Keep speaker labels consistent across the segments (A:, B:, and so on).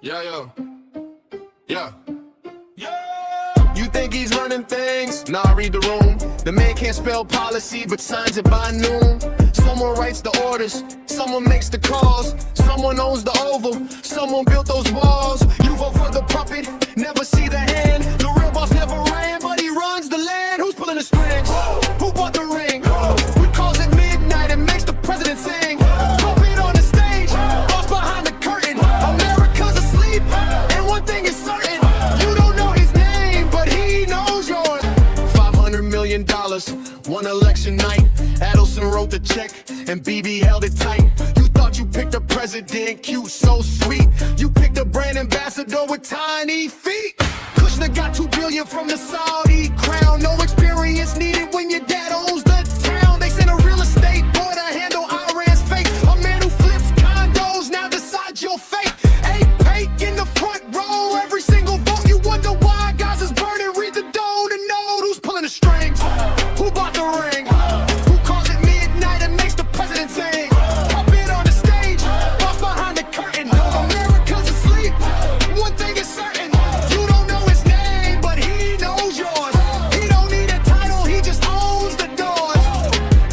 A: Yo. You think he's running things? Nah, read the room. The man can't spell policy, but signs it by noon. Someone writes the orders, someone makes the calls, someone owns the oval, someone built those walls. You vote for the puppet, never see the hand. The real boss never ran, but he runs the land. Who's pulling the strings? Who bought the ring? Who calls it midnight and makes the president sing? Puppet on the stage, boss behind the curtain. America's asleep, and one thing is certain: you don't know his name, but he knows yours. $500 million, one election night. Adelson wrote the check, and BB held it tight. You thought you picked a president, cute, so sweet. You picked a brand ambassador with tiny feet. Kushner got $2 billion from the Saudi crown. No experience needed when your dad owns the town. They sent a real estate boy to handle Iran's fate. A man who flips condos now decides your fate. Pate in the front row, every single vote. You wonder why Gaza's burning. Read the dome to know who's pulling the strings. Who bought the ring? Who calls it midnight and makes the president sing? Puppet on the stage, boss behind the curtain. America's asleep, one thing is certain: you don't know his name, but he knows yours. He don't need a title, he just owns the doors.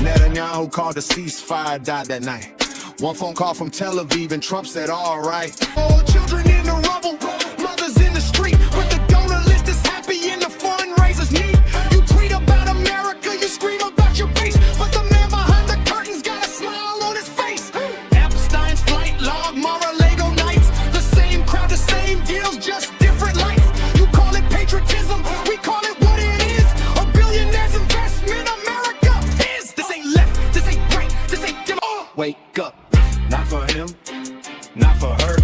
A: Netanyahu called a ceasefire, died that night. One phone call from Tel Aviv and Trump said alright. Oh, children in the rubble, mothers in the street, but the donor list is happy and the fundraisers neat. You tweet about America, you scream about your base, but the man behind the curtain's got a smile on his face. Epstein's flight log, Mar-a-Lago nights, the same crowd, the same deals, just different lights. You call it patriotism, we call it what it is: a billionaire's investment. America is. This ain't left, this ain't right, this ain't dim. Wake up, not for him, not for her.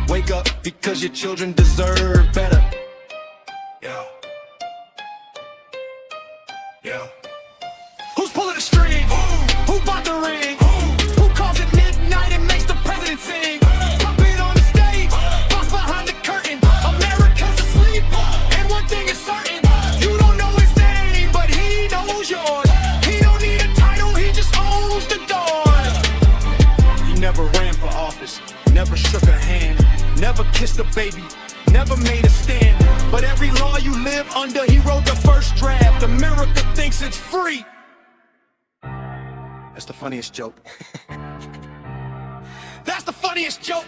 A: Wake up, because your children deserve better. Yeah. Who's pulling the string? Who bought the ring? Who calls it midnight and makes the president sing? Puppet on the stage, boss behind the curtain. America's asleep, and one thing is certain: you don't know his name, but he knows yours. He don't need a title, he just owns the doors. He never ran for office, never shook a hand, never kissed a baby, never made a stand. But every law you live under, he wrote the first draft. America thinks it's free. That's the funniest joke. That's the funniest joke.